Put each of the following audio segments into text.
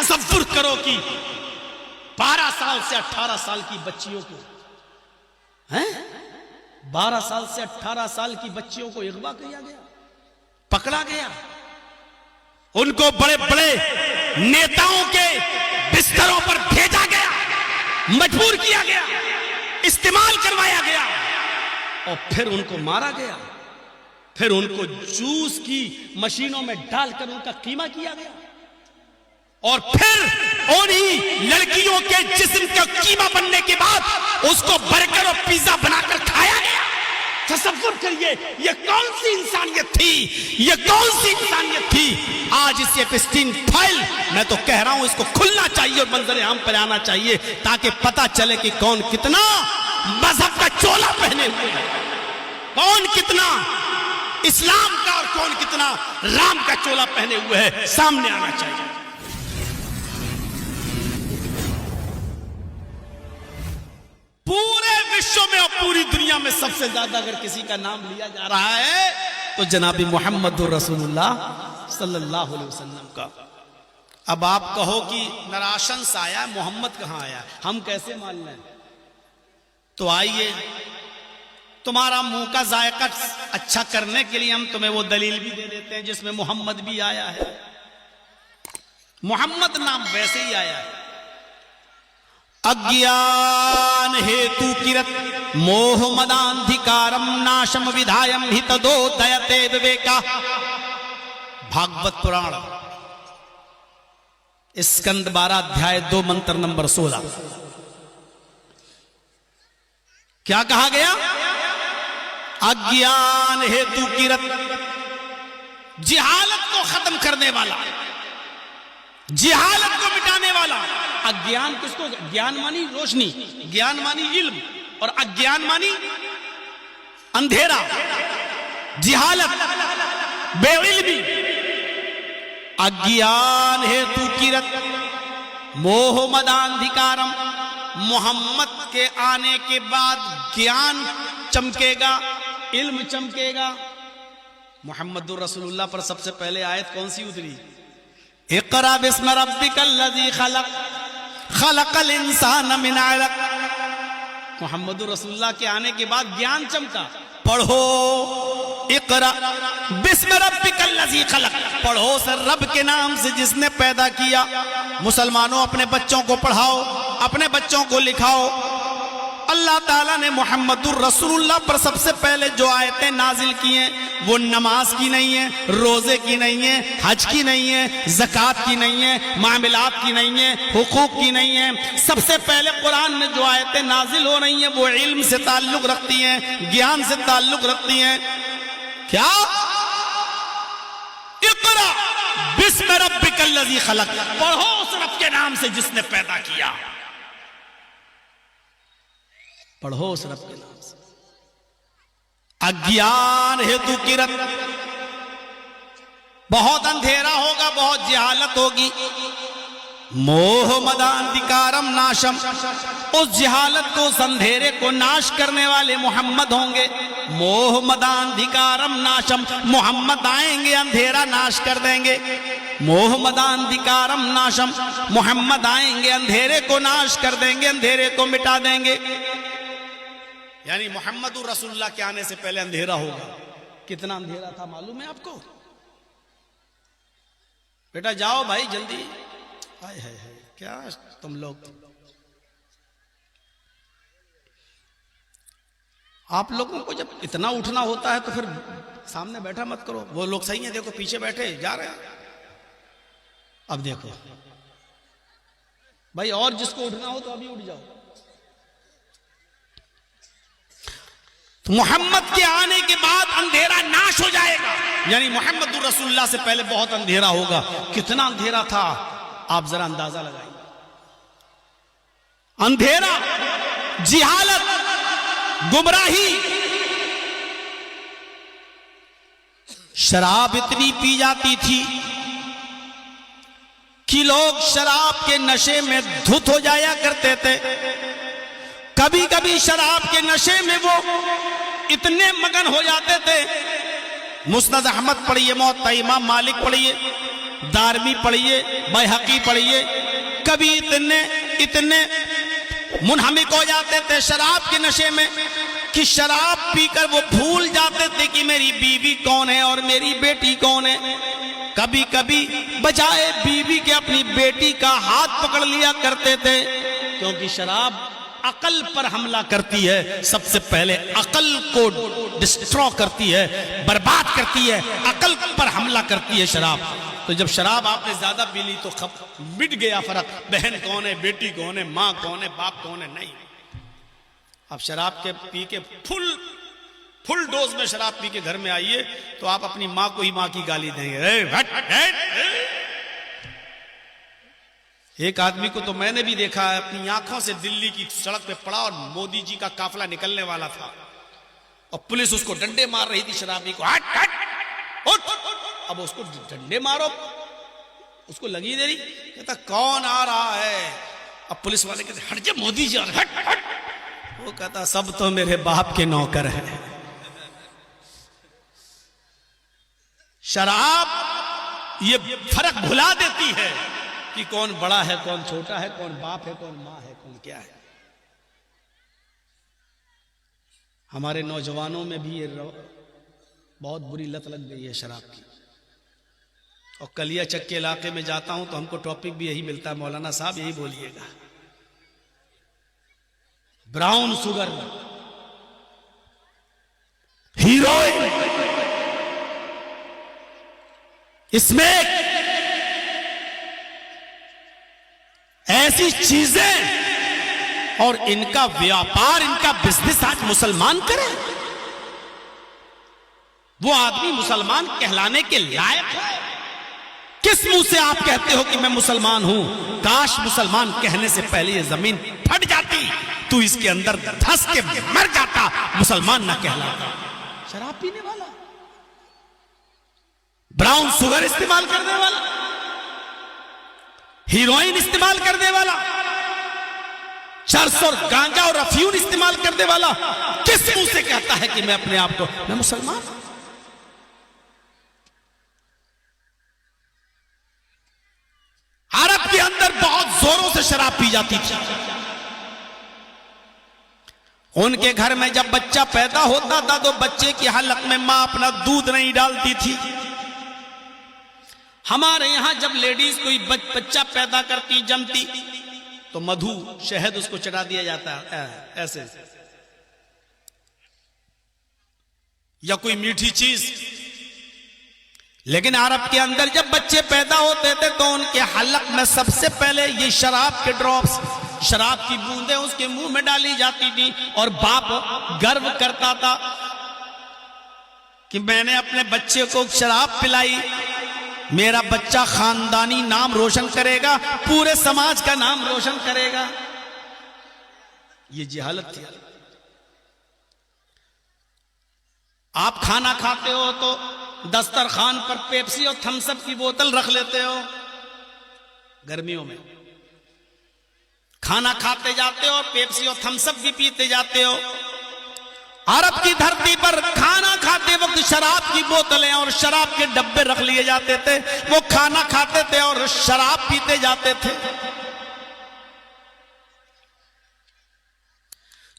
तसव्वुर करो कि 12 साल से 18 साल की बच्चियों को, हैं 12 साल से 18 साल की बच्चियों को अगवा किया गया, पकड़ा गया, उनको बड़े बड़े नेताओं के बिस्तरों पर भेजा गया, मजबूर किया गया, इस्तेमाल करवाया गया और फिर उनको मारा गया, फिर उनको जूस की मशीनों में डालकर उनका कीमा किया गया और फिर उन्हीं लड़कियों के जिस्म का कीमा बनने के बाद उसको बर्गर और पिज्जा बनाकर खाया गया। तसव्वुर करिए, ये कौन सी इंसानियत थी, ये कौन सी इंसानियत थी। आज इस एपिस्टीन फाइल मैं तो कह रहा हूं इसको खुलना चाहिए और मंजर आम पर आना चाहिए ताकि पता चले कि कौन कितना मजहब का चोला पहने हुए है, कौन कितना इस्लाम का और कौन कितना राम का चोला पहने हुए है, सामने आना चाहिए। पूरे विश्व में और पूरी दुनिया में सबसे ज्यादा अगर किसी का नाम लिया जा रहा है तो जनाबी मोहम्मद रसूलुल्लाह सल्लल्लाहु अलैहि वसल्लम का। अब आप कहो कि नराशंस आया, मोहम्मद कहां आया, हम कैसे मान लें? तो आइए, तुम्हारा मुंह का जायका अच्छा करने के लिए हम तुम्हें वो दलील भी दे देते हैं जिसमें मोहम्मद भी आया है। मोहम्मद नाम वैसे ही आया है, अज्ञान हेतु किरत मोह मदांधिकारम नाशम विधायम हितदो दयते विवेका। भागवत पुराण स्कंद 12 अध्याय 2 मंत्र नंबर 16। क्या कहा गया? अज्ञान हेतु किरत, जिहालत को खत्म करने वाला, जिहालत को मिटाने वाला। अज्ञान किसको? ज्ञान मानी रोशनी, ज्ञान मानी इल्म और अज्ञान मानी अंधेरा, जिहालत, बेइल्मी। अज्ञान हेतु किरत मोह मदांधिकारम, मोहम्मद के आने के बाद ज्ञान चमकेगा, इल्म चमकेगा। मोहम्मदुर रसूलुल्लाह पर सबसे पहले आयत कौन सी उतरी? इक़रा बिस्मि रब्बिकल्लज़ी खलक़ खलक़ल इंसान मिन अलक़। मोहम्मदुर रसूलुल्लाह के आने के बाद ज्ञान चमका। पढ़ो इक़रा बिस्मि रब्बिकल्लज़ी खलक़, पढ़ो सर रब के नाम से जिसने पैदा किया। मुसलमानों अपने बच्चों को पढ़ाओ, अपने बच्चों को लिखाओ। अल्लाह ताला ने मोहम्मदुर रसूलुल्लाह पर सबसे पहले जो आयतें नाजिल की हैं वो नमाज की नहीं है, रोजे की नहीं है, हज की नहीं है, ज़कात की नहीं है, मामलात की नहीं है, हुकूक की नहीं है। सबसे पहले कुरान में जो आयतें नाजिल हो रही हैं वो इल्म से ताल्लुक रखती हैं, ज्ञान से ताल्लुक रखती हैं। क्या? इक़रा बिस्मि रब्बिकल्लज़ी खलक़, पढ़ो उस रब के नाम से जिसने पैदा किया। पढ़ो उस रब के नाम से। अज्ञान हेतु किरत, बहुत अंधेरा होगा, बहुत जिहालत होगी। मोह मदांधिकारम नाशम, उस जिहालत को, उस अंधेरे को नाश करने वाले मोहम्मद होंगे। मोह मदांधिकारम नाशम, मोहम्मद आएंगे अंधेरा नाश कर देंगे। मोह मदांधिकारम नाशम, मोहम्मद आएंगे अंधेरे को नाश कर देंगे, अंधेरे को मिटा देंगे। यानी मोहम्मदुर रसूलुल्लाह के आने से पहले अंधेरा होगा। कितना अंधेरा था मालूम है आपको? बेटा जाओ भाई जल्दी। हाय हाय हाय, क्या तुम लोग, आप लोगों को जब इतना उठना होता है तो फिर सामने बैठा मत करो। वो लोग सही है, देखो पीछे बैठे जा रहे हैं। अब देखो भाई, और जिसको उठना हो तो अभी उठ जाओ। तो मोहम्मद के आने के बाद अंधेरा नाश हो जाएगा, यानी मोहम्मदुर रसूलुल्लाह से पहले बहुत अंधेरा होगा। कितना अंधेरा था आप जरा अंदाजा लगाइए। अंधेरा, जिहालत, गुमराही। शराब इतनी पी जाती थी कि लोग शराब के नशे में धुत हो जाया करते थे। कभी कभी शराब के नशे में वो इतने मगन हो जाते थे। मुस्नद अहमद पढ़िए, मुवत्ता इमाम मालिक पढ़िए, दारमी पढ़िए, बैहकी पढ़िए, कभी इतने मुनहमिक हो जाते थे शराब के नशे में कि शराब पीकर वो भूल जाते थे कि मेरी बीवी कौन है और मेरी बेटी कौन है। कभी कभी बजाय बीवी के अपनी बेटी का हाथ पकड़ लिया करते थे, क्योंकि शराब अकल पर हमला करती है। सबसे पहले अकल को डिस्ट्रॉ करती है, बर्बाद करती है, अकल पर हमला करती है शराब। तो जब शराब आपने ज्यादा पी ली तो मिट गया फर्क, बहन कौन है, बेटी कौन है, माँ कौन है, बाप कौन है, नहीं। आप शराब के पी के फुल डोज में शराब पी के घर में आइए तो आप अपनी माँ को ही माँ की गाली देंगे। एक आदमी को तो मैंने भी देखा है, अपनी आंखों से दिल्ली की सड़क पे पड़ा और मोदी जी का काफिला निकलने वाला था और पुलिस उसको डंडे मार रही थी शराबी को, हट हट उठ। अब उसको डंडे मारो, उसको लगी दे रही, कहता कौन आ रहा है। अब पुलिस वाले कहते हट जा मोदी जी, हट हट। वो कहता सब तो मेरे बाप के नौकर है। शराब ये फर्क भुला देती है कि कौन बड़ा है, कौन छोटा है, कौन बाप है, कौन मां है, कौन क्या है। हमारे नौजवानों में भी ये बहुत बुरी लत लग गई है शराब की। और कलिया चक के इलाके में जाता हूं तो हमको टॉपिक भी यही मिलता है, मौलाना साहब यही बोलिएगा, ब्राउन शुगर, हीरोइन, इसमें ऐसी चीजें और इनका व्यापार, इनका बिजनेस आज मुसलमान करे। वो आदमी मुसलमान कहलाने के लायक है? किस मुंह से आप कहते हो कि मैं मुसलमान हूं? काश मुसलमान कहने से पहले ये जमीन फट जाती, तू इसके अंदर धंस के मर जाता, मुसलमान ना कहलाता। शराब पीने वाला, ब्राउन शुगर इस्तेमाल करने वाला, हीरोइन इस्तेमाल करने वाला, चरस और गांजा और अफीम इस्तेमाल करने वाला किस मुंह से कहता है कि मैं अपने आप को मैं मुसलमान हूं? अरब के अंदर बहुत जोरों से शराब पी जाती थी। उनके घर में जब बच्चा पैदा होता था तो बच्चे की हलक में मां अपना दूध नहीं डालती थी। हमारे यहां जब लेडीज कोई बच्चा पैदा करती, जमती, तो मधु, शहद उसको चढ़ा दिया जाता है ऐसे, या कोई मीठी चीज। लेकिन अरब के अंदर जब बच्चे पैदा होते थे तो उनके हलक में सबसे पहले ये शराब के ड्रॉप्स, शराब की बूंदें उसके मुंह में डाली जाती थी। और बाप गर्व करता था कि मैंने अपने बच्चे को शराब पिलाई, मेरा बच्चा खानदानी नाम रोशन करेगा, पूरे समाज का नाम रोशन करेगा। ये जिहालत थी। आप खाना खाते हो तो दस्तरखान पर पेप्सी और थम्स अप की बोतल रख लेते हो। गर्मियों में खाना खाते जाते हो और पेप्सी और थम्स अप भी पीते जाते हो। अरब की धरती पर खाना खाते वक्त शराब की बोतलें और शराब के डब्बे रख लिए जाते थे। वो खाना खाते थे और शराब पीते जाते थे।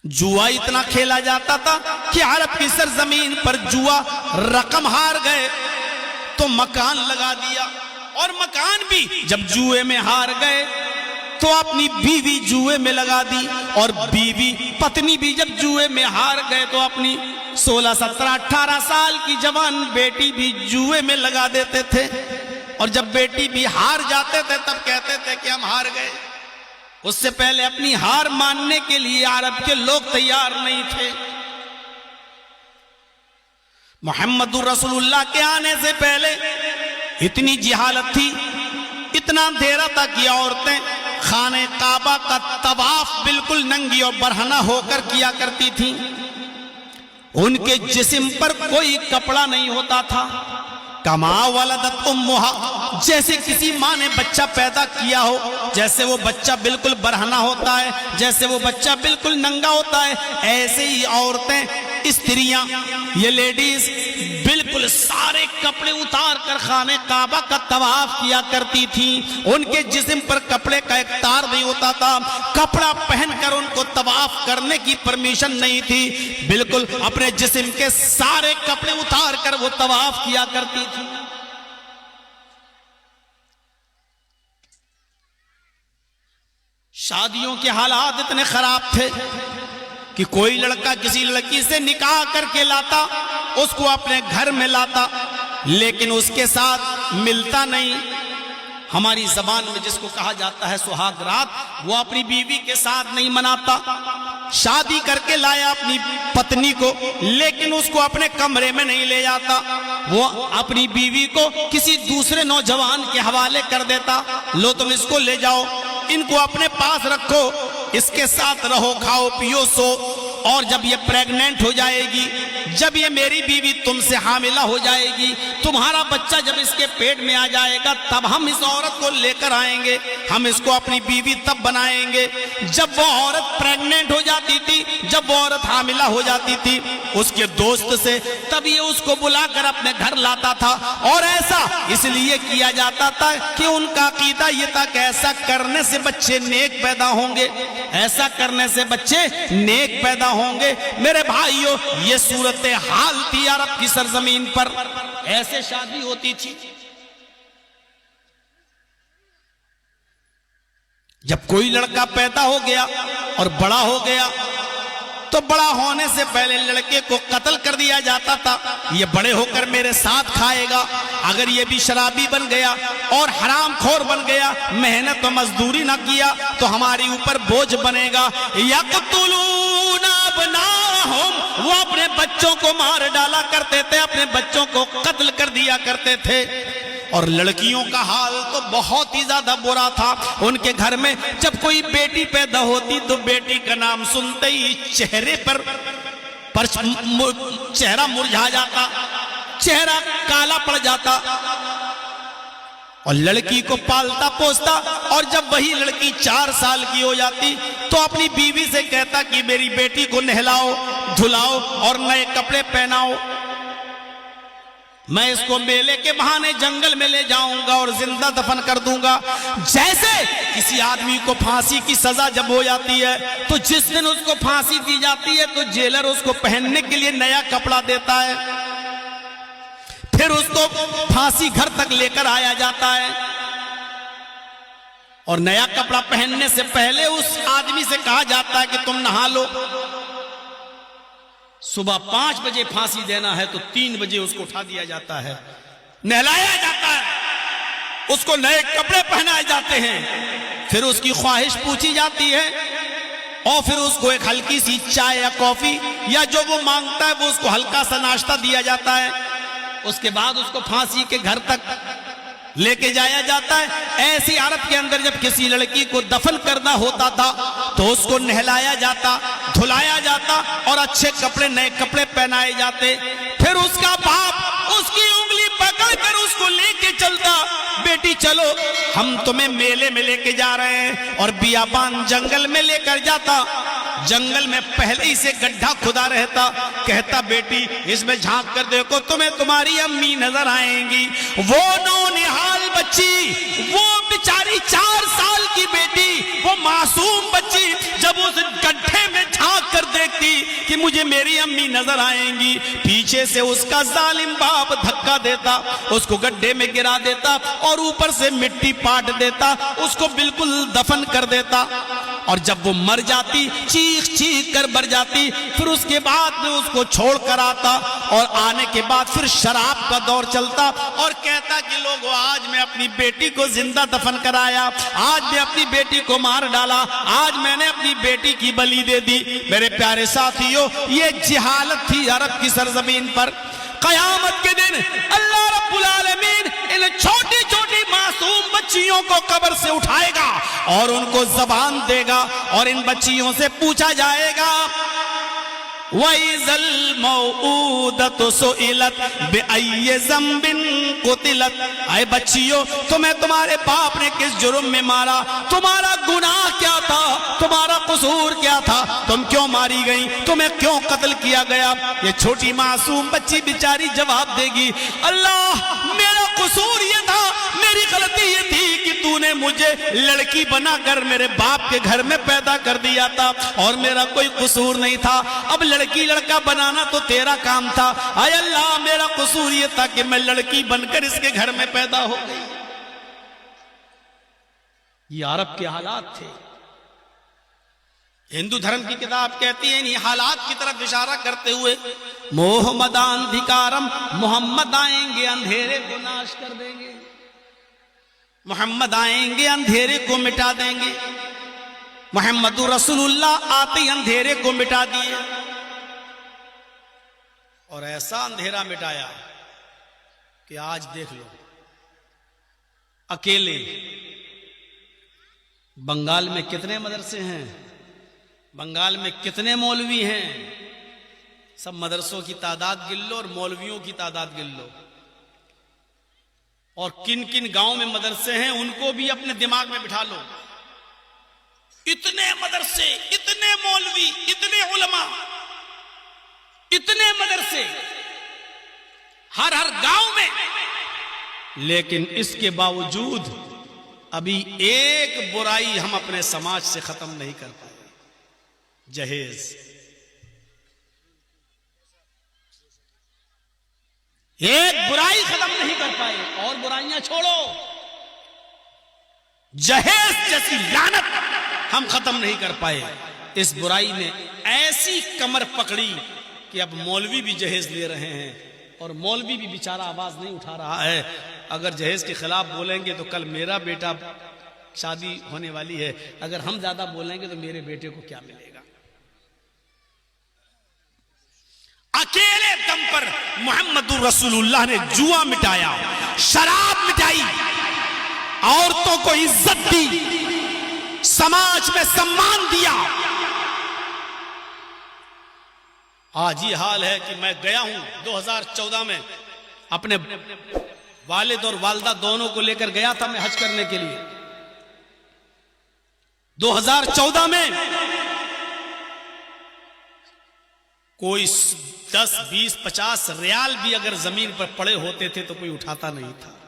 जुआ इतना खेला जाता था कि अरब की सरजमीन पर जुआ, रकम हार गए तो मकान लगा दिया, और मकान भी जब जुए में हार गए तो अपनी बीवी जुए में लगा दी, और बीवी पत्नी भी जब जुए में हार गए तो अपनी 16, 17, 18 साल की जवान बेटी भी जुए में लगा देते थे। और जब बेटी भी हार जाते थे तब कहते थे कि हम हार गए। उससे पहले अपनी हार मानने के लिए अरब के लोग तैयार नहीं थे। मोहम्मदुर रसूलुल्लाह के आने से पहले इतनी जिहालत थी, इतना अंधेरा था कि औरतें खाने काबा का तवाफ बिल्कुल नंगी और बरहना होकर किया करती थी। उनके जिस्म पर कोई कपड़ा नहीं होता था। कमा वलदत उम्मुहा, जैसे किसी माँ ने बच्चा पैदा किया हो, जैसे वो बच्चा बिल्कुल बरहना होता है, जैसे वो बच्चा बिल्कुल नंगा होता है, ऐसे ही औरतें, स्त्रियां, ये लेडीज बिल्कुल सारे कपड़े उतार कर खाने काबा का तवाफ किया करती थी। उनके जिस्म पर कपड़े का एक तार नहीं होता था, कपड़ा पहनकर उनको तवाफ करने की परमिशन नहीं थी। बिल्कुल अपने जिस्म के सारे कपड़े उतार कर वो तवाफ किया करती थी। शादियों के हालात इतने खराब थे कि कोई लड़का किसी लड़की से निकाह करके लाता, उसको अपने घर में लाता, लेकिन उसके साथ मिलता नहीं। हमारी जबान में जिसको कहा जाता है सुहाग रात, वो अपनी बीवी के साथ नहीं मनाता। शादी करके लाया अपनी पत्नी को, लेकिन उसको अपने कमरे में नहीं ले जाता, वो अपनी बीवी को किसी दूसरे नौजवान के हवाले कर देता। लो तुम इसको ले जाओ, इनको अपने पास रखो, इसके साथ रहो, खाओ पियो सो, और जब ये प्रेग्नेंट हो जाएगी, जब ये मेरी बीवी तुमसे हामिला हो जाएगी, तुम्हारा बच्चा जब इसके पेट में आ जाएगा, तब हम इस औरत को लेकर आएंगे, हम इसको अपनी बीवी तब बनाएंगे। जब वो औरत प्रेग्नेंट हो जाती थी, जब वो औरत हामिला हो जाती थी, उसके दोस्त से तब ये उसको बुलाकर अपने घर लाता था। और ऐसा इसलिए किया जाता था कि उनका अकीदा ये था कि ऐसा करने से बच्चे नेक पैदा होंगे, ऐसा करने से बच्चे नेक पैदा होंगे। मेरे भाइयों, ये सूरत हाल थी अरब की सरजमीन पर, ऐसे शादी होती थी। जब कोई लड़का पैदा हो गया और बड़ा हो गया, तो बड़ा होने से पहले लड़के को कत्ल कर दिया जाता था। ये बड़े होकर मेरे साथ खाएगा, अगर ये भी शराबी बन गया और हरामखोर बन गया, मेहनत और मजदूरी ना किया, तो हमारी ऊपर बोझ बनेगा। यक़्तुलूना अबनाअहुम, वो अपने बच्चों को मार डाला करते थे, अपने बच्चों को कत्ल कर दिया करते थे। और लड़कियों का हाल तो बहुत ही ज्यादा बुरा था। उनके घर में जब कोई बेटी पैदा होती, तो बेटी का नाम सुनते ही चेहरे पर चेहरा मुरझा जाता, चेहरा काला पड़ जाता। और लड़की को पालता पोसता, और जब वही लड़की 4 साल की हो जाती, तो अपनी बीवी से कहता कि मेरी बेटी को नहलाओ, धुलाओ और नए कपड़े पहनाओ, मैं इसको मेले के बहाने जंगल में ले जाऊंगा और जिंदा दफन कर दूंगा। जैसे किसी आदमी को फांसी की सजा जब हो जाती है, तो जिस दिन उसको फांसी दी जाती है, तो जेलर उसको पहनने के लिए नया कपड़ा देता है, फिर उसको फांसी घर तक लेकर आया जाता है। और नया कपड़ा पहनने से पहले उस आदमी से कहा जाता है कि तुम नहा लो। सुबह 5 बजे फांसी देना है, तो 3 बजे उसको उठा दिया जाता है, नहलाया जाता है, उसको नए कपड़े पहनाए जाते हैं, फिर उसकी ख्वाहिश पूछी जाती है, और फिर उसको एक हल्की सी चाय या कॉफी या जो वो मांगता है, वो उसको हल्का सा नाश्ता दिया जाता है। उसके बाद उसको फांसी के घर तक लेके जाया जाता है। ऐसी हालत के अंदर जब किसी लड़की को दफन करना होता था, तो उसको नहलाया जाता, धुलाया जाता और अच्छे कपड़े, नए कपड़े पहनाए जाते। फिर उसका बाप उसकी उंगली पकड़कर उसको लेके चलता, बेटी चलो हम तुम्हें मेले में लेके जा रहे हैं, और बियाबान जंगल में लेकर जाता। जंगल में पहले ही से गड्ढा खुदा रहता, कहता बेटी इसमें झांक कर देखो, तुम्हें तुम्हारी अम्मी नजर आएंगी। वो नौनिहाल बच्ची, वो बेचारी 4 साल की बेटी, वो मासूम बच्ची जब उस गड्ढे में झांक कर देखती कि मुझे मेरी अम्मी नजर आएंगी, पीछे से उसका जालिम बाप धक्का देता, उसको गड्ढे में गिरा देता और ऊपर से मिट्टी पाट देता, उसको बिल्कुल दफन कर देता। और जब वो मर जाती, चीख चीख कर मर जाती, फिर उसके बाद में उसको छोड़ कर आता, और आने के बाद फिर शराब का दौर चलता, और कहता कि लोगों आज मैं अपनी बेटी को जिंदा दफन कराया, आज मैं अपनी बेटी को मार डाला, आज मैंने अपनी बेटी की बलि दे दी। मेरे प्यारे साथियों, ये जिहालत थी अरब की सरजमीन पर। कयामत के दिन अल्लाह रब्बुल आलमीन इन छोटी छोटी मासूम बच्चियों को कब्र से उठाएगा और उनको जबान देगा, और इन बच्चियों से पूछा जाएगा, वइज़ल मौऊदतु सुइलत बिअय्यि ज़ंबिन कुतिलत। ऐ बच्चियों, तुम्हें तुम्हारे बाप ने किस जुर्म में मारा? तुम्हारा गुनाह क्या था? तुम्हारा कसूर क्या था? तुम क्यों मारी गई? तुम्हें क्यों कत्ल किया गया? ये छोटी मासूम बच्ची बेचारी जवाब देगी, अल्लाह मेरा कसूर ये था, मेरी गलती ये थी कि तूने मुझे लड़की बनाकर मेरे बाप के घर में पैदा कर दिया था और मेरा कोई कसूर नहीं था। अब लड़की लड़का बनाना तो तेरा काम था। आय अल्लाह, मेरा कसूर ये था कि मैं लड़की बनकर इसके घर में पैदा हो गई। ये अरब के हालात थे। हिंदू धर्म की किताब कहती है इन्हीं हालात की तरफ इशारा करते हुए, मोहम्मदांधिकारम, मोहम्मद आएंगे अंधेरे को नाश कर देंगे, मोहम्मद आएंगे अंधेरे को मिटा देंगे। मोहम्मद रसूलुल्लाह आते ही अंधेरे को मिटा दिए और ऐसा अंधेरा मिटाया कि आज देख लो, अकेले बंगाल में कितने मदरसे हैं, बंगाल में कितने मौलवी हैं, सब मदरसों की तादाद गिन लो और मौलवियों की तादाद गिन लो, और किन किन गांव में मदरसे हैं उनको भी अपने दिमाग में बिठा लो। इतने मदरसे, इतने मौलवी, इतने उलमा, इतने मदरसे हर हर गांव में, लेकिन इसके बावजूद अभी एक बुराई हम अपने समाज से खत्म नहीं कर पाए, जहेज। एक बुराई खत्म नहीं कर पाए, और बुराइयां छोड़ो, जहेज जैसी लानत हम खत्म नहीं कर पाए। इस बुराई ने ऐसी कमर पकड़ी कि अब मौलवी भी जहेज ले रहे हैं, और मौलवी भी बेचारा आवाज नहीं उठा रहा है। अगर जहेज के खिलाफ बोलेंगे तो कल मेरा बेटा शादी होने वाली है, अगर हम ज्यादा बोलेंगे तो मेरे बेटे को क्या मिलेगा। अकेले दम पर मोहम्मदुर रसूलुल्लाह ने जुआ मिटाया, शराब मिटाई, औरतों को इज्जत दी, समाज में सम्मान दिया। आज ये हाल है कि मैं गया हूं 2014 में, अपने वालिद और वालदा दोनों को लेकर गया था मैं हज करने के लिए। 2014 में कोई 10, 20, 50 रियाल भी अगर जमीन पर पड़े होते थे तो कोई उठाता नहीं था।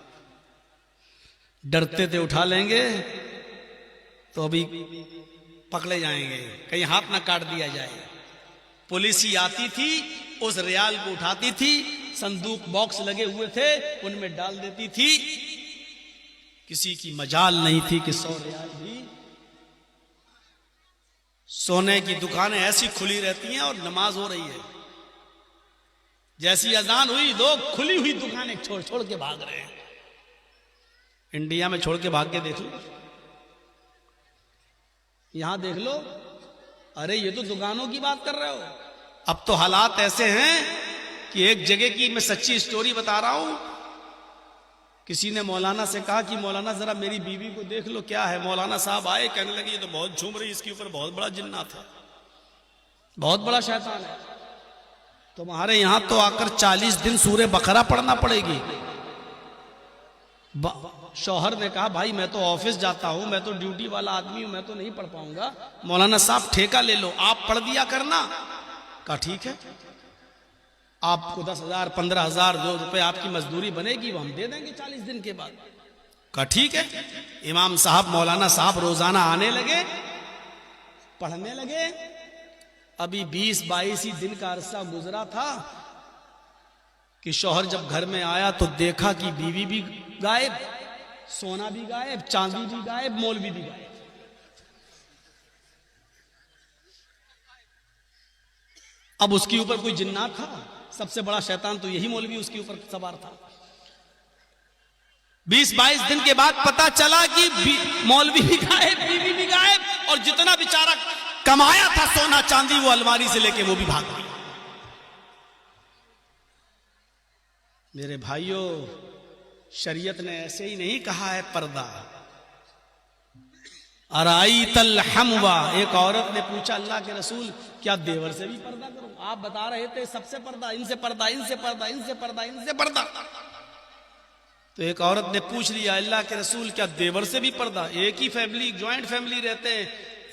डरते थे उठा लेंगे तो अभी पकड़े जाएंगे, कहीं हाथ ना काट दिया जाए। पुलिस ही आती थी, उस रियाल को उठाती थी, संदूक बॉक्स लगे हुए थे उनमें डाल देती थी। किसी की मजाल नहीं थी कि 100 रियाल भी। सोने की दुकानें ऐसी खुली रहती हैं और नमाज हो रही है, जैसी अजान हुई लोग खुली हुई दुकानें छोड़ छोड़ के भाग रहे हैं। इंडिया में छोड़ के भाग के देख लो, यहां देख लो, अरे ये तो दुकानों की बात कर रहे हो। अब तो हालात ऐसे हैं कि एक जगह की मैं सच्ची स्टोरी बता रहा हूं। किसी ने मौलाना से कहा कि मौलाना जरा मेरी बीवी को देख लो क्या है। मौलाना साहब आए, कहने लगे ये तो बहुत झूम रही, इसके ऊपर बहुत बड़ा जिन्नात है, बहुत बड़ा शैतान है। तुम्हारे यहां तो आकर 40 दिन सूरे बकरा पढ़ना पड़ेगी। शौहर ने कहा भाई मैं तो ऑफिस जाता हूं, मैं तो ड्यूटी वाला आदमी हूं, मैं तो नहीं पढ़ पाऊंगा। मौलाना साहब ठेका ले लो, आप पढ़ दिया करना। कहा ठीक है, आपको 10,000 15,000 जो रुपए आपकी मजदूरी बनेगी वो हम दे देंगे 40 दिन के बाद। कहा ठीक है। इमाम साहब मौलाना साहब रोजाना आने लगे, पढ़ने लगे। अभी 20-22 ही दिन का अरसा गुजरा था कि शौहर जब घर में आया तो देखा कि बीवी भी गायब, सोना भी गायब, चांदी भी गायब, मौलवी भी गायब। अब उसके ऊपर कोई जिन्नात था, सबसे बड़ा शैतान तो यही मौलवी उसके ऊपर सवार था। 20-22 दिन के बाद पता चला कि मौलवी भी गायब, बीवी भी गायब, और जितना बेचारा कमाया था सोना चांदी वो अलमारी से लेके वो भी भाग गया। मेरे भाइयों, शरीयत ने ऐसे ही नहीं कहा है पर्दा। अराई तल हमवा, एक औरत ने पूछा अल्लाह के रसूल क्या देवर से भी पर्दा करूं? आप बता रहे थे सबसे पर्दा, इनसे पर्दा, इनसे पर्दा, इनसे पर्दा, इनसे पर्दा। तो एक औरत ने पूछ लिया, अल्लाह के रसूल क्या देवर से भी पर्दा? एक ही फैमिली, ज्वाइंट फैमिली रहते हैं,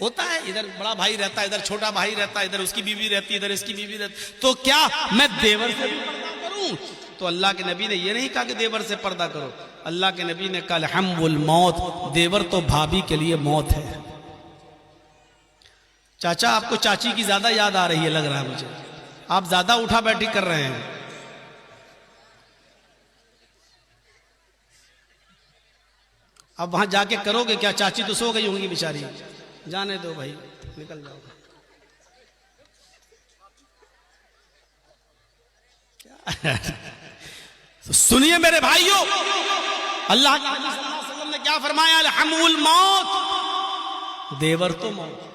होता है, इधर बड़ा भाई रहता है, इधर छोटा भाई रहता है, इधर उसकी बीवी रहती है, इधर इसकी बीवी रहती, तो क्या मैं देवर से भी पर्दा करूं? तो अल्लाह के नबी ने यह नहीं कहा कि देवर से पर्दा करो। अल्लाह के नबी ने कहा हम्बुल मौत, देवर तो भाभी के लिए मौत है। चाचा, आपको चाची की ज्यादा याद आ रही है लग रहा है मुझे, आप ज्यादा उठा बैठी कर रहे हैं। अब वहां जाके करोगे क्या? चाची तो सो गई होंगी बेचारी, जाने दो भाई, निकल जाओ। तो सुनिए मेरे भाइयों, अल्लाह के नबी सल्लल्लाहु अलैहि वसल्लम ने क्या फरमाया? अलहमुल मौत, देवर तो मौत।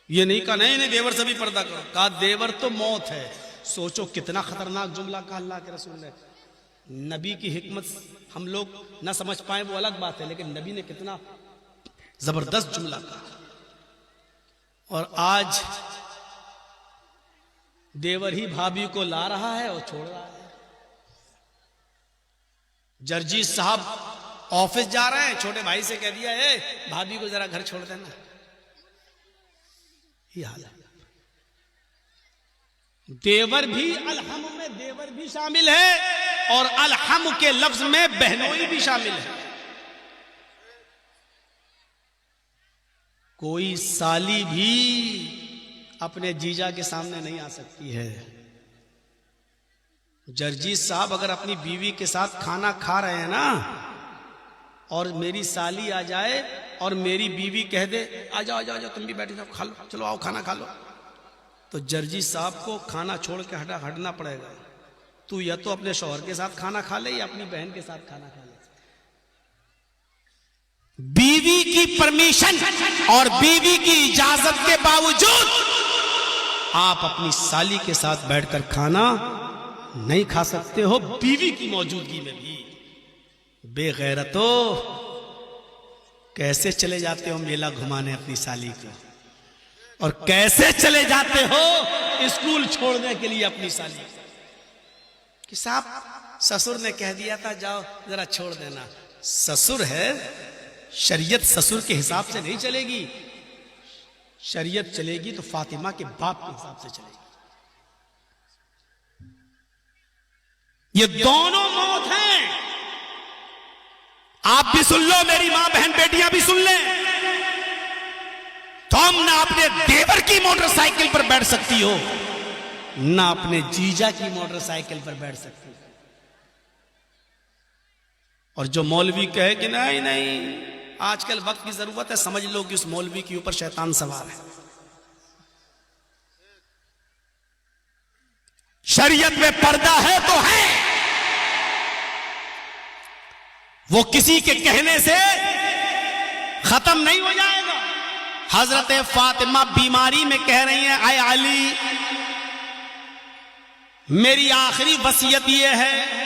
ये नहीं कहा नहीं नहीं देवर से भी पर्दा करो, कहा देवर तो मौत है। सोचो कितना खतरनाक जुमला कहा अल्लाह के रसूल ने। नबी की हिकमत हम लोग ना समझ पाए वो अलग बात है, लेकिन नबी ने कितना जबरदस्त जुमला कहा। और आज देवर ही भाभी को ला रहा है और छोड़ रहा है। जर्जीत साहब ऑफिस जा रहे हैं, छोटे भाई से कह दिया है भाभी को जरा घर छोड़ देना। ये हाल है। देवर भी अलहम में देवर भी शामिल है और अलहम के लफ्ज में बहनोई भी शामिल है। कोई साली भी अपने जीजा के सामने नहीं आ सकती है। जर्जीत साहब अगर अपनी बीवी के साथ खाना खा रहे हैं ना, और मेरी साली आ जाए और मेरी बीवी कह दे आ जाओ आ जाओ, तुम भी बैठे जाओ, खा लो, चलो आओ खाना खा लो, तो जर्जीत साहब को खाना छोड़ के हटना पड़ेगा। तू या तो अपने शौहर के साथ खाना खा ले या अपनी बहन के साथ खाना खा ले। बीवी की परमिशन और बीवी की इजाजत के बावजूद आप अपनी साली के साथ बैठकर खाना नहीं खा सकते हो, बीवी की मौजूदगी में भी। बेगैरतो, कैसे चले जाते हो मेला घुमाने अपनी साली को, और कैसे चले जाते हो स्कूल छोड़ने के लिए अपनी साली को। कि साहब ससुर ने कह दिया था जाओ जरा छोड़ देना। ससुर है, शरीयत ससुर के हिसाब से नहीं चलेगी, शरीयत चलेगी तो फातिमा के बाप के हिसाब से चलेगी। ये दोनों मौत हैं। आप भी सुन लो, मेरी मां बहन बेटियां भी सुन लें। तुम ना अपने देवर की मोटरसाइकिल पर बैठ सकती हो, ना अपने जीजा की मोटरसाइकिल पर बैठ सकती हो। और जो मौलवी कहे कि नहीं नहीं आजकल वक्त की जरूरत है, समझ लो कि उस मौलवी के ऊपर शैतान सवार है। शरीयत में पर्दा है तो है, वो किसी के कहने से खत्म नहीं हो जाएगा। हजरत फातिमा बीमारी में कह रही हैं, आए अली मेरी आखिरी वसीयत यह है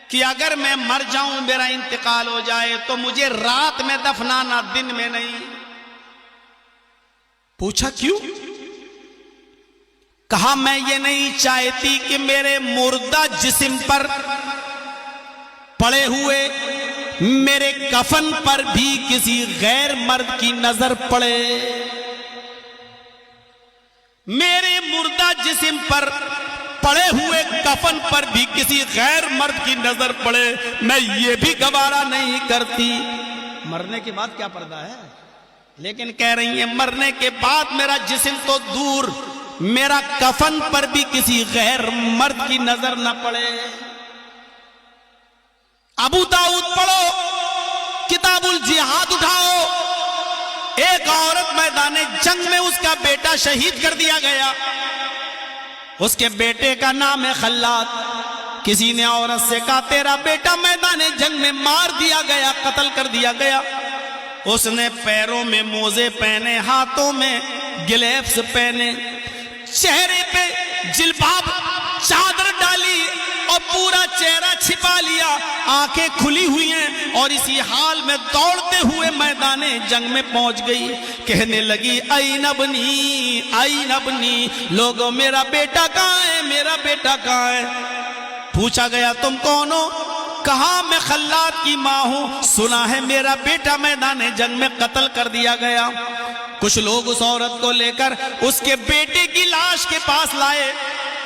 कि अगर मैं मर जाऊं, मेरा इंतकाल हो जाए, तो मुझे रात में दफनाना, दिन में नहीं। पूछा क्यों? कहा मैं ये नहीं चाहती कि मेरे मुर्दा जिस्म पर पड़े हुए मेरे कफन पर भी किसी गैर मर्द की नजर पड़े। मेरे मुर्दा जिस्म पर पड़े हुए कफन पर भी किसी गैर मर्द की नजर पड़े, मैं ये भी गवारा नहीं करती। मरने के बाद क्या पर्दा है, लेकिन कह रही है मरने के बाद मेरा जिस्म तो दूर, मेरा कफन पर भी किसी गैर मर्द की नजर न पड़े। अबू दाऊद पढ़ो, किताबुल जिहाद उठाओ। एक औरत मैदान जंग में उसका बेटा शहीद कर दिया गया। उसके बेटे का नाम है खल्लाद। किसी ने औरत से कहा तेरा बेटा मैदान जंग में मार दिया गया, कत्ल कर दिया गया। उसने पैरों में मोजे पहने, हाथों में गिलेफ्स पहने, चेहरे पे जिल्बाब चादर डाली और पूरा चेहरा छिपा लिया, आंखें खुली हुई हैं और इसी हाल में दौड़ते हुए मैदाने जंग में पहुंच गई। कहने लगी आई नबनी, लोगों मेरा बेटा कहाँ है, मेरा बेटा कहाँ है। पूछा गया तुम कौन हो? कहा मैं खल्लाद की माँ हूं, सुना है मेरा बेटा मैदान जंग में कत्ल कर दिया गया। कुछ लोग उस औरत को लेकर उसके बेटे की लाश के पास लाए।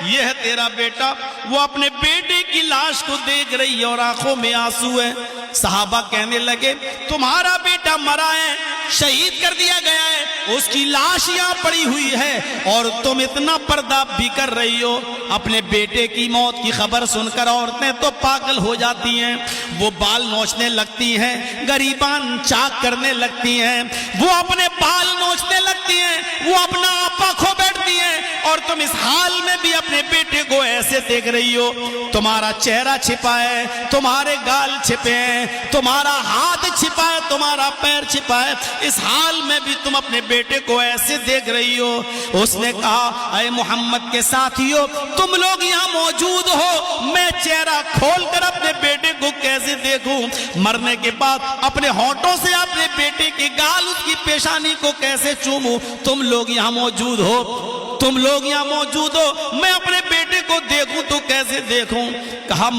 यह है तेरा बेटा। वो अपने बेटे की लाश को देख रही है और आंखों में आंसू है। सहाबा कहने लगे तुम्हारा बेटा मरा है, शहीद कर दिया गया है, उसकी लाश यहाँ पड़ी हुई है और तुम इतना पर्दा भी कर रही हो। अपने बेटे की मौत की खबर सुनकर औरतें तो पागल हो जाती हैं, वो बाल नोचने लगती हैं, गरीबान चाक करने लगती हैं, वो अपने बाल नोचने लगती हैं, वो अपना आपा खो बैठती हैं और तुम इस हाल में भी अपने बेटे को ऐसे देख रही हो। तुम्हारा चेहरा छिपा है, तुम्हारे गाल छिपे हैं, तुम्हारा हाथ छिपा है, तुम्हारा पैर छिपा है, इस हाल में भी तुम अपने बेटे को ऐसे देख रही हो। उसने कहा अय मोहम्मद के साथियों, तुम लोग यहाँ मौजूद हो, मैं चेहरा खोलकर अपने बेटे को कैसे देखूं? मरने के बाद अपने होंठों से अपने बेटे के गाल, उसकी पेशानी को कैसे चूमूं? तुम लोग यहाँ मौजूद हो, तुम लोग यहाँ मौजूद हो, मैं अपने बेटे को देखूं तो कैसे देखूं? कहा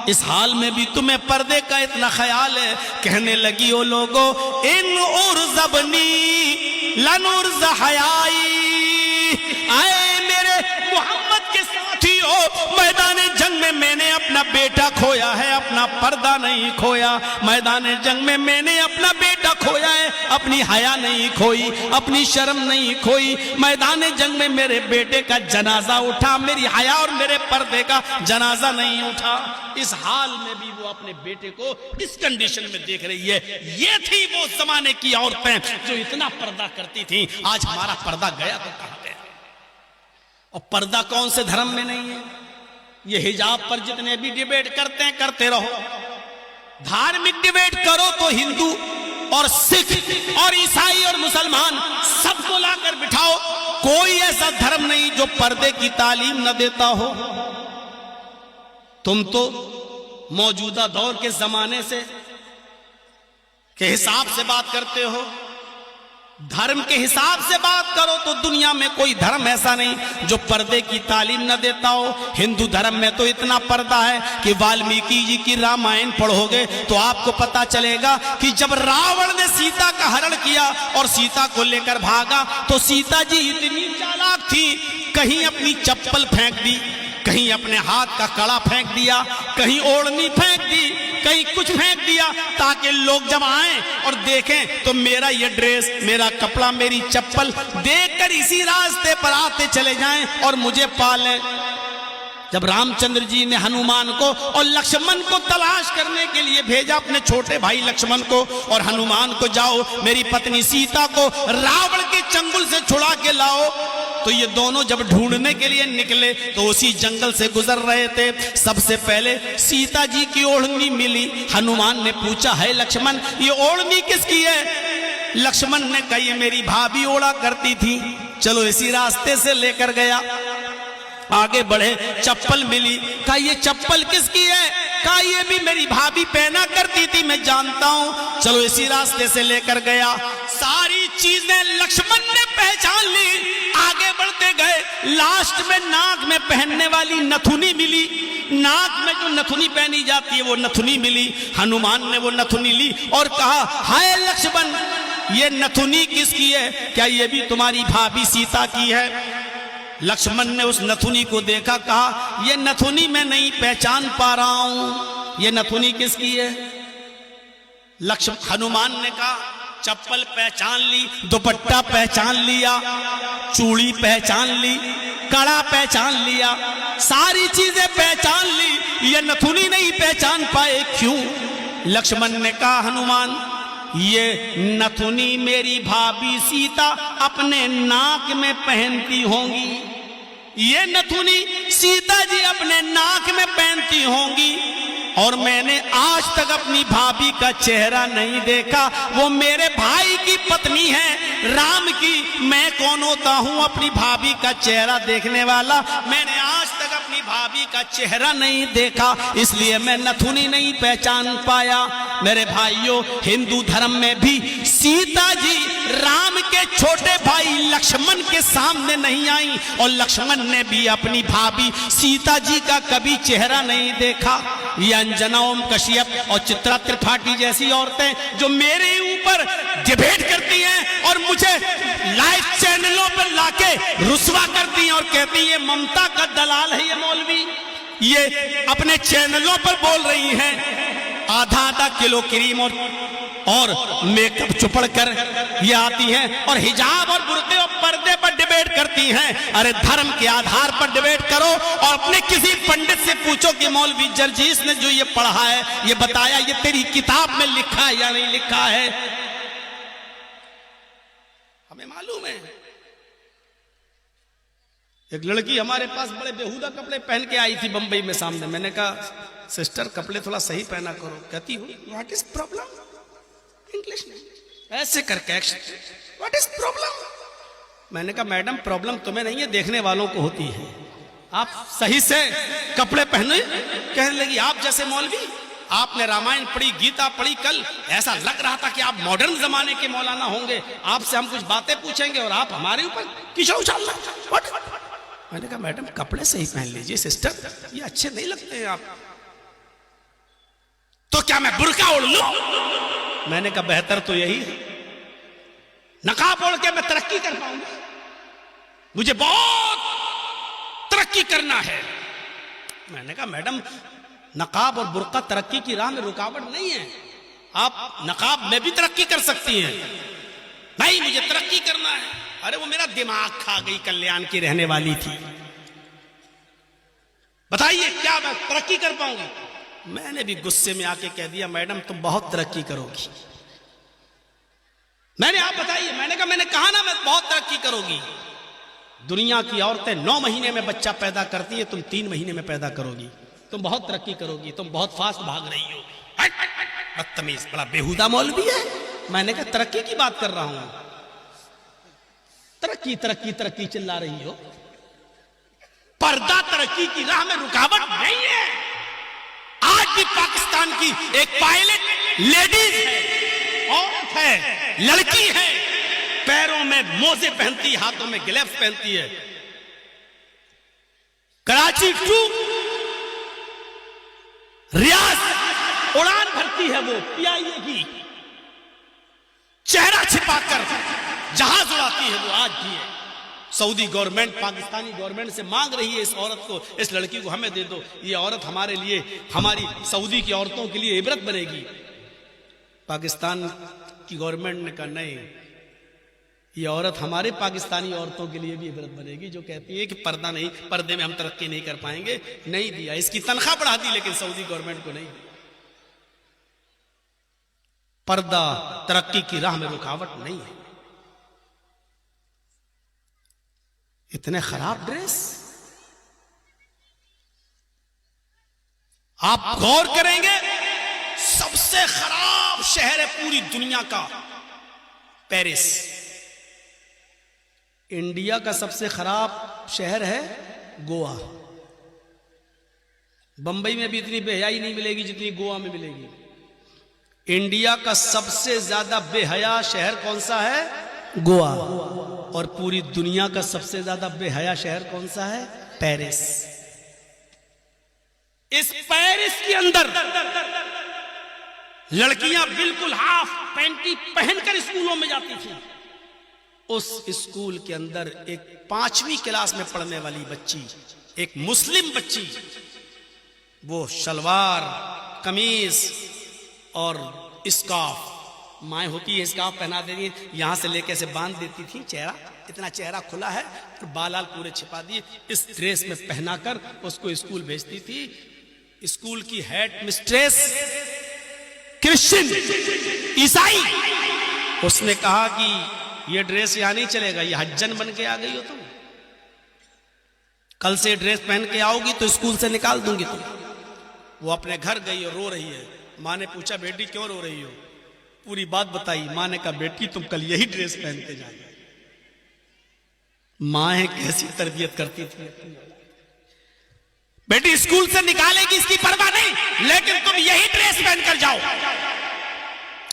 इस हाल में भी तुम्हें पर्दे का इतना ख्याल है। कहने लगी ओ लोगों, इन उर्ज़बनी लनुर्ज़ हयाई, आए मेरे मोहम्मद के साथियों, मैदान जंग में मैंने अपना बेटा खोया है, अपना पर्दा नहीं खोया। मैदान जंग में मैंने अपना बेटा खोया है, अपनी हया नहीं खोई, अपनी शर्म नहीं खोई। मैदान जंग में मेरे बेटे का जनाजा उठा, मेरी हया और मेरे पर्दे का जनाजा नहीं उठा। इस हाल में भी वो अपने बेटे को इस कंडीशन में देख रही है। ये थी वो जमाने की औरतें जो इतना पर्दा करती थी। आज हमारा पर्दा गया तो कहां गया? और पर्दा कौन से धर्म में नहीं है? ये हिजाब पर जितने भी डिबेट करते हैं करते रहो, धार्मिक डिबेट करो तो हिंदू और सिख और ईसाई और मुसलमान सबको लाकर बिठाओ, कोई ऐसा धर्म नहीं जो पर्दे की तालीम न देता हो। तुम तो मौजूदा दौर के जमाने से के हिसाब से बात करते हो, धर्म के हिसाब से बात करो तो दुनिया में कोई धर्म ऐसा नहीं जो पर्दे की तालीम न देता हो। हिंदू धर्म में तो इतना पर्दा है कि वाल्मीकि जी की रामायण पढ़ोगे तो आपको पता चलेगा कि जब रावण ने सीता का हरण किया और सीता को लेकर भागा तो सीता जी इतनी चालाक थी, कहीं अपनी चप्पल फेंक दी, कहीं अपने हाथ का कड़ा फेंक दिया, कहीं ओढ़नी फेंक दी, कहीं कुछ फेंक दिया, ताकि लोग जब आएं और देखें तो मेरा ये ड्रेस, मेरा कपड़ा, मेरी चप्पल देखकर इसी रास्ते पर आते चले जाएं और मुझे पालें। जब रामचंद्र जी ने हनुमान को और लक्ष्मण को तलाश करने के लिए भेजा, अपने छोटे भाई लक्ष्मण को और हनुमान को, जाओ मेरी पत्नी सीता को रावण के चंगुल से छुड़ा के लाओ, तो ये दोनों जब ढूंढने के लिए निकले तो उसी जंगल से गुजर रहे थे। सबसे पहले सीता जी की ओढ़नी मिली। हनुमान ने पूछा है लक्ष्मण ये ओढ़नी किसकी है? लक्ष्मण ने कहा ये मेरी भाभी ओढ़ा करती थी, चलो इसी रास्ते से लेकर गया। आगे बढ़े, चप्पल मिली, कहा ये चप्पल किसकी है? कहा ये भी मेरी भाभी पहना करती थी, मैं जानता हूं, चलो इसी रास्ते से लेकर गया। सारी चीजें लक्ष्मण ने पहचान ली। आगे बढ़ते गए, लास्ट में नाक में पहनने वाली नथुनी मिली, नाक में जो नथुनी पहनी जाती है वो नथुनी मिली। हनुमान ने वो नथुनी ली और कहा हाय लक्ष्मण ये नथुनी किसकी है? क्या ये भी तुम्हारी भाभी सीता की है? लक्ष्मण ने उस नथुनी को देखा, कहा ये नथुनी मैं नहीं पहचान पा रहा हूं, ये नथुनी किसकी है? हनुमान ने कहा चप्पल पहचान ली, दुपट्टा पहचान लिया, चूड़ी पहचान ली, कड़ा पहचान लिया, सारी चीजें पहचान ली, ये नथुनी नहीं पहचान पाए, क्यों? लक्ष्मण ने कहा हनुमान ये नथुनी मेरी भाभी सीता अपने नाक में पहनती होंगी, ये नथुनी सीता जी अपने नाक में पहनती होंगी, और मैंने आज तक अपनी भाभी का चेहरा नहीं देखा, वो मेरे भाई की पत्नी है राम की, मैं कौन होता हूं अपनी भाभी का चेहरा देखने वाला? मैंने आज तक अपनी भाभी का चेहरा नहीं देखा, इसलिए मैं नथुनी नहीं पहचान पाया। मेरे भाइयों, हिंदू धर्म में भी सीता जी राम के छोटे भाई लक्ष्मण के सामने नहीं आई, और लक्ष्मण ने भी अपनी भाभी सीता जी का कभी चेहरा नहीं देखा। ये अंजना ओम कश्यप और चित्रा त्रिपाठी जैसी औरतें जो मेरे ऊपर डिबेट करती हैं और मुझे लाइव चैनलों पर लाके रुस्वा करती हैं और कहती हैं ममता का दलाल है ये मौलवी, ये अपने चैनलों पर बोल रही हैं आधा आधा किलो क्रीम और मेकअप चुपड़ कर ये आती हैं और हिजाब और बुर्के और पर्दे पर डिबेट करती हैं। अरे धर्म के आधार पर डिबेट करो और अपने किसी पंडित से पूछो कि मौलवी जर्जीस ने जो ये पढ़ा है, ये बताया, ये तेरी किताब में लिखा है या नहीं लिखा है। हमें मालूम है। एक लड़की हमारे पास बड़े बेहुदा कपड़े पहन के आई थी बंबई में सामने। मैंने कहा सिस्टर कपड़े थोड़ा सही पहना करो। कहती हो व्हाट इज प्रॉब्लम, इंग्लिश में ऐसे करके व्हाट इज प्रॉब्लम। मैंने कहा मैडम प्रॉब्लम तुम्हें नहीं है, देखने वालों को होती है। आप सही से कपड़े पहने। कहने लगी आप जैसे मौलवी, आपने रामायण पढ़ी, गीता पढ़ी, कल ऐसा लग रहा था कि आप मॉडर्न जमाने के मौलाना होंगे, आपसे हम कुछ बातें पूछेंगे और आप हमारे ऊपर किशोर उछालना। मैंने कहा मैडम कपड़े सही पहन लीजिए सिस्टर, ये अच्छे नहीं लगते हैं आप। तो क्या मैं बुर्का ओढ़ लूं? मैंने कहा बेहतर तो यही है, नकाब ओढ़ के मैं तरक्की कर पाऊंगा, मुझे बहुत तरक्की करना है। मैंने कहा मैडम नकाब और बुर्का तरक्की की राह में रुकावट नहीं है, आप नकाब में भी तरक्की कर सकती हैं। नहीं मुझे तरक्की करना है। अरे वो मेरा दिमाग खा गई, कल्याण की रहने वाली थी। बताइए क्या मैं तरक्की कर पाऊंगी? मैंने भी गुस्से में आके कह दिया मैडम तुम बहुत तरक्की करोगी। मैंने आप बताइए, मैंने कहा मैंने कहा ना मैं बहुत तरक्की करोगी। दुनिया की औरतें 9 महीने में बच्चा पैदा करती है, तुम 3 महीने में पैदा करोगी, तुम बहुत तरक्की करोगी, तुम बहुत फास्ट भाग रही हो। बदतमीज, बड़ा बेहुदा मौलवी है। मैंने कहा तरक्की की बात कर रहा हूं, तरक्की तरक्की तरक्की चिल्ला रही हो। पर्दा तरक्की की राह में रुकावट नहीं है। आज भी पाकिस्तान की एक पायलट लेडीज है, औरत है, लड़की है, पैरों में मोजे पहनती, हाथों में ग्लव्स पहनती है। कराची टू रियाज उड़ान भरती है वो PIA की, चेहरा छिपाकर जहाज उड़ाती है वो आज भी है। सऊदी गवर्नमेंट पाकिस्तानी गवर्नमेंट से मांग रही है इस औरत को, इस लड़की को हमें दे दो, ये औरत हमारे लिए, हमारी सऊदी की औरतों के लिए इबरत बनेगी। पाकिस्तान की गवर्नमेंट ने कहा नहीं, ये औरत हमारे पाकिस्तानी औरतों के लिए भी इबरत बनेगी जो कहती है कि पर्दा नहीं, पर्दे में हम तरक्की नहीं कर पाएंगे। नहीं दिया, इसकी तनख्वाह बढ़ा दी लेकिन सऊदी गवर्नमेंट को नहीं दिया। पर्दा तरक्की की राह में रुकावट नहीं है। इतने खराब ड्रेस, आप गौर करेंगे सबसे खराब शहर है पूरी दुनिया का पेरिस। इंडिया का सबसे खराब शहर है गोवा। बंबई में भी इतनी बेहयाई नहीं मिलेगी जितनी गोवा में मिलेगी। इंडिया का सबसे ज्यादा बेहया शहर कौन सा है? गोवा। और पूरी दुनिया का सबसे ज्यादा बेहया शहर कौन सा है? पेरिस। इस पेरिस के अंदर लड़कियां बिल्कुल हाफ पैंटी पहनकर स्कूलों में जाती थी। उस स्कूल के अंदर एक 5वीं क्लास में पढ़ने वाली बच्ची, एक मुस्लिम बच्ची, वो शलवार कमीज और स्कार्फ, माए होती है स्कार्फ पहना देती, यहां से लेके ऐसे बांध देती थी चेहरा, इतना चेहरा खुला है, और बाल पूरे छिपा दिए, इस ड्रेस में पहनाकर उसको स्कूल भेजती थी। स्कूल की हेड मिस्ट्रेस क्रिश्चियन, ईसाई, उसने कहा कि ये ड्रेस यहां नहीं चलेगा, ये हज्जन बन के आ गई हो तुम, कल से ड्रेस पहन के आओगी तो स्कूल से निकाल दूंगी तुम। वो अपने घर गई और रो रही है। माँ ने पूछा बेटी क्यों रो रही हो? पूरी बात बताई। माँ ने कहा बेटी तुम कल यही ड्रेस पहन के जाना। माँ कैसी तरबियत करती थी। बेटी स्कूल से निकालेगी इसकी परवाह नहीं, लेकिन तुम यही ड्रेस पहनकर जाओ।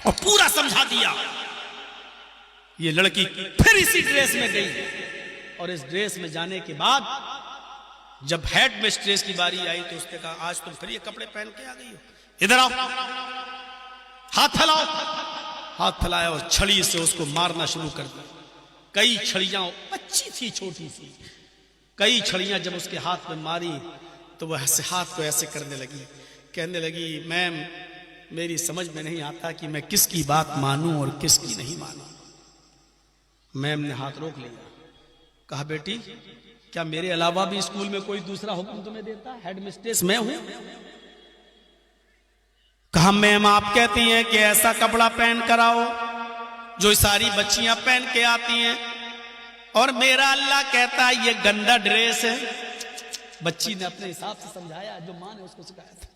और पूरा समझा दिया। ये लड़की फिर इसी ड्रेस में गई और इस ड्रेस में जाने के बाद जब हेड मिस्ट्रेस की बारी आई तो उसने कहा आज तुम फिर ये कपड़े पहन के आ गई हो, इधर आओ, हाथ फैलाओ। हाथ फैलाया और छड़ी से उसको मारना शुरू कर दिया। कई छड़ियां, बच्ची थी छोटी सी, कई छड़ियां जब उसके हाथ में मारी तो वह ऐसे हाथ को ऐसे करने लगी, कहने लगी मैम मेरी समझ में नहीं आता कि मैं किसकी बात मानूं और किसकी नहीं मानूं। मैम ने हाथ रोक लिया, कहा बेटी क्या मेरे अलावा भी स्कूल में कोई दूसरा हुक्म तुम्हें देता है? हेड मिस्ट्रेस मैं हूं। कहा मैम आप कहती हैं कि ऐसा कपड़ा पहन कर आओ जो सारी बच्चियां पहन के आती हैं, और मेरा अल्लाह कहता है ये गंदा ड्रेस है। बच्ची ने अपने हिसाब से समझाया जो माँ ने उसको सिखाया था।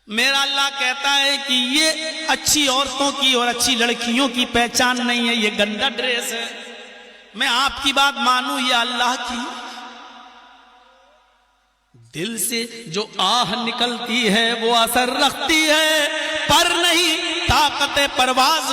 मेरा अल्लाह कहता है कि ये अच्छी औरतों की और अच्छी लड़कियों की पहचान नहीं है, ये गंदा ड्रेस है। मैं आपकी बात मानूं या अल्लाह की? दिल से जो आह निकलती है वो असर रखती है, पर नहीं ताकत परवाज